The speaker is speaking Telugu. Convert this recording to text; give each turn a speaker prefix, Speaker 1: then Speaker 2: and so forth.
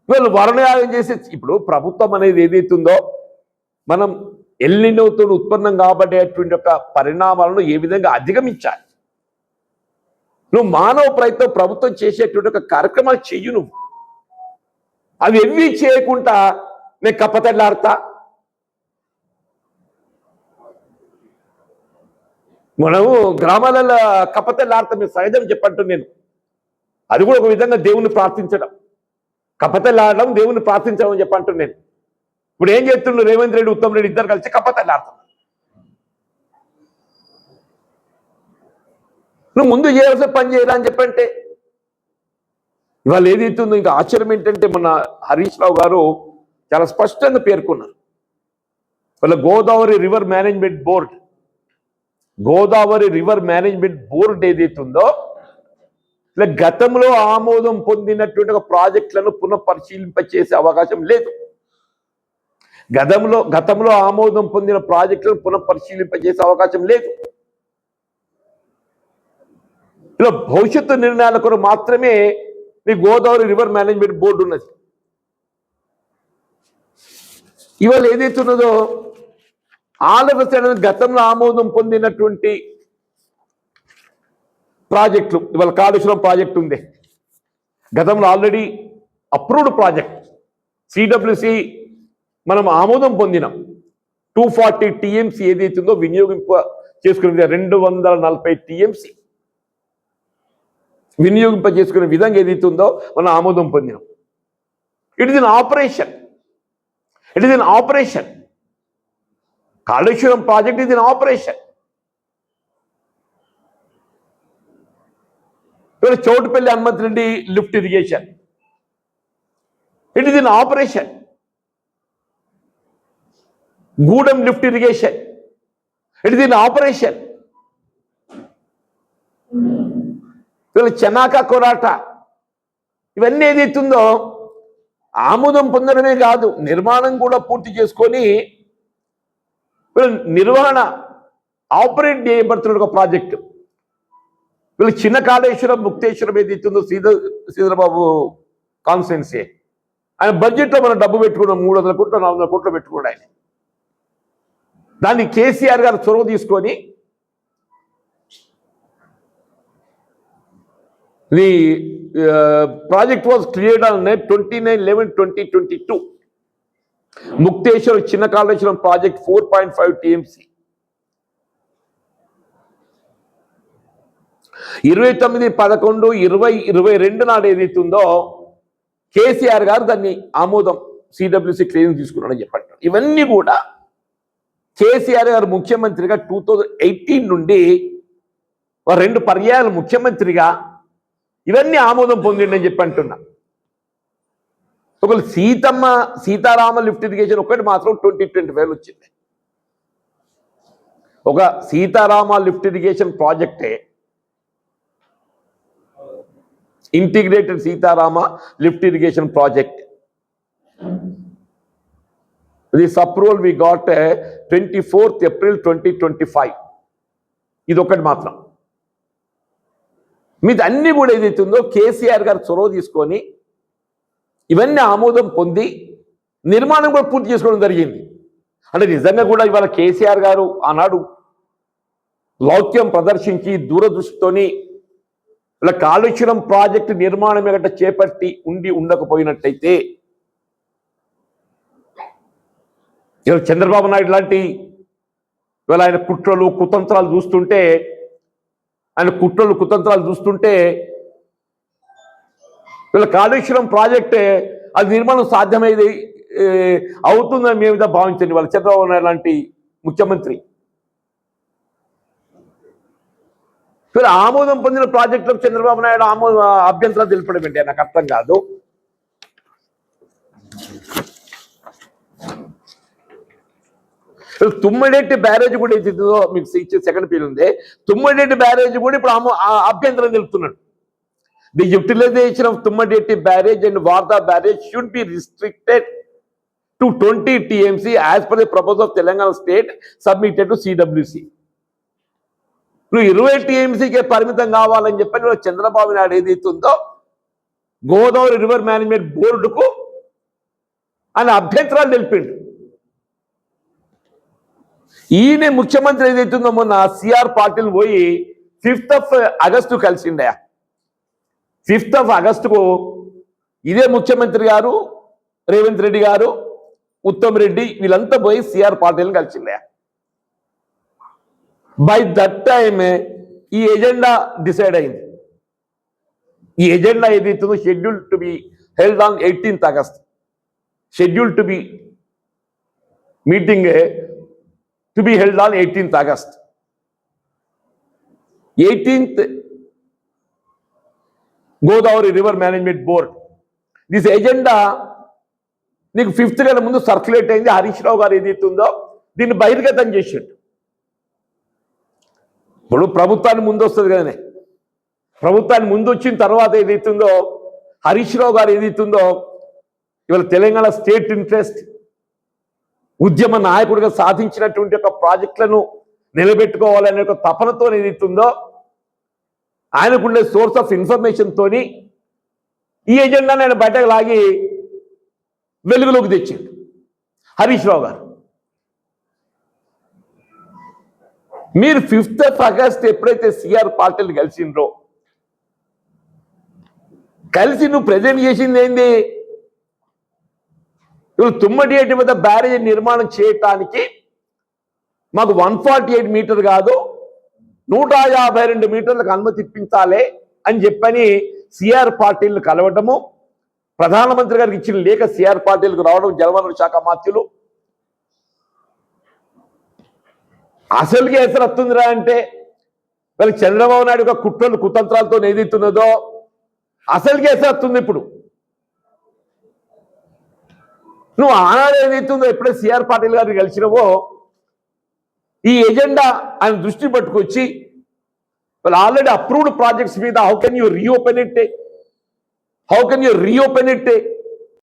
Speaker 1: వీళ్ళు వరుణయాగం చేసి ఇప్పుడు ప్రభుత్వం అనేది ఏదైతుందో మనం ఎల్నినోతో ఉత్పన్నం కాబడేటువంటి యొక్క పరిణామాలను ఏ విధంగా అధిగమించాలి. నువ్వు మానవ ప్రయత్నం ప్రభుత్వం చేసేటువంటి ఒక కార్యక్రమాలు చెయ్యి. నువ్వు అవి ఎవ్వి చేయకుండా నేను కప్పతెల్లాడతా, మనము గ్రామాలలో కప్పతెల్లాడతా మేము సహజం చెప్పంటూ నేను. అది కూడా ఒక విధంగా దేవుణ్ణి ప్రార్థించడం, కప్పతెల్లాడడం దేవుణ్ణి ప్రార్థించడం అని చెప్పంటూ నేను. ఇప్పుడు ఏం చేస్తుండ్రు రేవంత్ రెడ్డి ఉత్తమ్ రెడ్డి ఇద్దరు కలిసి కప్పతెల్లాడతాం. నువ్వు ముందు చేయాల్సిన పని చేయరా అని చెప్పంటే ఇవాళ ఏదైతుందో ఇంకా ఆశ్చర్యం ఏంటంటే మన హరీష్ రావు గారు చాలా స్పష్టంగా పేర్కొన్నారు. వాళ్ళ గోదావరి రివర్ మేనేజ్మెంట్ బోర్డు ఏదైతుందో ఇలా గతంలో ఆమోదం పొందినటువంటి ఒక ప్రాజెక్టులను పునఃపరిశీలింపచేసే అవకాశం లేదు. గతంలో ఆమోదం పొందిన ప్రాజెక్టులను పునఃపరిశీలింపచేసే అవకాశం లేదు. ఇలా భవిష్యత్తు నిర్ణయాల కొరకు మాత్రమే ఈ గోదావరి రివర్ మేనేజ్మెంట్ బోర్డు ఉన్నది. ఇవాళ ఏదైతున్నదో ఆంధ్రప్రదేశ్ గతంలో ఆమోదం పొందినటువంటి ప్రాజెక్టులు, ఇవాళ కాళేశ్వరం ప్రాజెక్టు ఉంది, గతంలో ఆల్రెడీ అప్రూవ్డ్ ప్రాజెక్ట్ సిడబ్ల్యూసి మనం ఆమోదం పొందినాం. 240 TMC ఏదైతుందో వినియోగింప చేసుకునేది 240 TMC వినియోగింప చేసుకునే విధంగా ఏదైతుందో మనం ఆమోదం పొందినాం. It is in operation. Kaleshwaram project ఇది ఆపరేషన్. ఇవాళ Choutupalli Hanumanth Reddy lift irrigation, it is in operation. Gudem lift irrigation, it is in operation. ఇవాళ చెనాక కొరాట ఇవన్నీ ఏదైతుందో ఆమోదం పొందడమే కాదు, నిర్మాణం కూడా పూర్తి చేసుకొని నిర్వహణ ఆపరేట్ చేయబడుతున్న ఒక ప్రాజెక్టు. వీళ్ళు చిన్న కాళేశ్వరం ముక్తేశ్వరం ఏదైతుందో శ్రీధరబాబు కాన్స్టిట్యున్సీ, ఆయన బడ్జెట్లో మనం డబ్బు పెట్టుకున్నాం, 300 కోట్లు 400 కోట్లు పెట్టుకున్నాడు ఆయన. దాన్ని కేసీఆర్ గారు చొరవ తీసుకొని the project was cleared on 29/11/2022. Mukteswaram చిన్న కాళేశ్వరం ప్రాజెక్ట్ 4.5 TMC 29/11/2022 నాడు ఏదైతుందో కేసీఆర్ గారు దాన్ని ఆమోదం సిడబ్ల్యూసి క్లియరెన్స్ తీసుకున్నాడని చెప్పండి. ఇవన్నీ కూడా కేసీఆర్ గారు ముఖ్యమంత్రిగా 2018 నుండి 2 పర్యాయాలు ముఖ్యమంత్రిగా ఇవన్నీ ఆమోదం పొందిండని చెప్పి అంటున్నా. ఒకవేళ సీతారామ లిఫ్ట్ ఇరిగేషన్ ఒకటి మాత్రం 2025 వచ్చింది. ఒక సీతారామ లిఫ్ట్ ఇరిగేషన్ ప్రాజెక్టే, integrated Sitarama lift irrigation project, this approval we got 24th April 2025. ఇది ఒకటి మాత్రం. మీది అన్ని కూడా ఏదైతుందో కేసీఆర్ గారు చొరవ తీసుకొని ఇవన్నీ ఆమోదం పొంది నిర్మాణం కూడా పూర్తి చేసుకోవడం జరిగింది. అంటే నిజంగా కూడా ఇవాళ కేసీఆర్ గారు ఆనాడు లౌక్యం ప్రదర్శించి దూరదృష్టితోని ఇలా కాళేశ్వరం ప్రాజెక్టు నిర్మాణం గట్ట చేపట్టి ఉండకపోయినట్టయితే ఇవాళ చంద్రబాబు నాయుడు లాంటి ఇవాళ ఆయన కుతంత్రాలు చూస్తుంటే వీళ్ళ కాళేశ్వరం ప్రాజెక్టే అది నిర్మాణం సాధ్యమయ్యేది అవుతుందని మేము భావించండి. వాళ్ళ చంద్రబాబు నాయుడు లాంటి ముఖ్యమంత్రి వీళ్ళు ఆమోదం పొందిన ప్రాజెక్టులకు చంద్రబాబు నాయుడు అభ్యంతరాలు తెలిపడం ఏంటి నాకు అర్థం కాదు. తుమ్మడేటి బ్యారేజ్ కూడా ఏదో మీకు ఇచ్చే సెకండ్ పీరియడ్ ఉంది. తుమ్మడేటి బ్యారేజ్ కూడా ఇప్పుడు అభ్యంతరం తెలుపుతున్నాడు. The utilization of Tummidihatti barrage and Wardha barrage should be restricted to 20 TMC as per the proposal of Telangana state submitted to CWC. నువ్వు 20 TMCకే పరిమితం కావాలని చెప్పని చంద్రబాబు నాయుడు ఏదైతుందో గోదావరి రివర్ మేనేజ్మెంట్ బోర్డుకు అని అభ్యంతరాలు తెలిపిండు. ఈయన ముఖ్యమంత్రి ఏదైతుందో మొన్న సిఆర్ పాటిల్ పోయి 5th ఆగస్టు కలిసిండే. 5th ఆగస్టుకు ఇదే ముఖ్యమంత్రి గారు, రేవంత్ రెడ్డి గారు, ఉత్తమ్ రెడ్డి వీళ్ళంతా పోయి సిఆర్ పాటిల్ని కలిసిండే. బై దట్ టైమ్ ఈ ఎజెండా డిసైడ్ అయింది. ఈ ఎజెండా ఏదైతుందో schedule to be held on 18th August, schedule to be meeting to be held on 18th August. 18th Godavari River Management Board. This agenda నీకు 5th కన్నా ముందు సర్క్యులేట్ అయింది. హరీష్ రావు గారు ఏదైతుందో దీన్ని బహిర్గతం చేసిండు. ఇప్పుడు ప్రభుత్వాన్ని ముందు వస్తుంది కదనే, ప్రభుత్వాన్ని ముందు వచ్చిన తర్వాత ఏదైతుందో హరీష్ రావు గారు ఏదైతుందో ఇవాళ తెలంగాణ స్టేట్ ఇంట్రెస్ట్ ఉద్యమ నాయకుడిగా సాధించినటువంటి ఒక ప్రాజెక్టులను నిలబెట్టుకోవాలనే ఒక తపనతో ఏదైతుందో ఆయనకుండే సోర్స్ ఆఫ్ ఇన్ఫర్మేషన్ తోని ఈ ఎజెండాను ఆయన బయటకు లాగి వెలుగులోకి తెచ్చిండు హరీష్ రావు గారు. మీరు 5th ఆగస్ట్ ఎప్పుడైతే సిఆర్ పాటిల్ కలిసిండ్రో, కలిసి నువ్వు ప్రజెంట్ చేసింది ఏంది? ఇప్పుడు తుమ్మడియేటి వద్ద బ్యారేజ్ నిర్మాణం చేయటానికి మాకు 148 మీటర్ కాదు 152 మీటర్లకు అనుమతి ఇప్పించాలి అని చెప్పని సిఆర్ పాటిల్ కలవటము, ప్రధానమంత్రి గారికి ఇచ్చిన లేఖ సిఆర్ పాటిల్కు రావడం, జలవనరుల శాఖ మంత్రులు అసలుకి ఎసరు వస్తుందిరా అంటే వీళ్ళకి చంద్రబాబు నాయుడు యొక్క కుట్రలు కుతంత్రాలతో ఏదైతున్నదో అసలుకి ఎసరు వస్తుంది. ఇప్పుడు నువ్వు ఆనాడు ఏదైతుందో ఎప్పుడే సిఆర్ పాటిల్ గారిని కలిసినవో ఈ ఎజెండా ఆయన దృష్టి పట్టుకొచ్చి వాళ్ళు ఆల్రెడీ అప్రూవ్డ్ ప్రాజెక్ట్స్ మీద how can you reopen it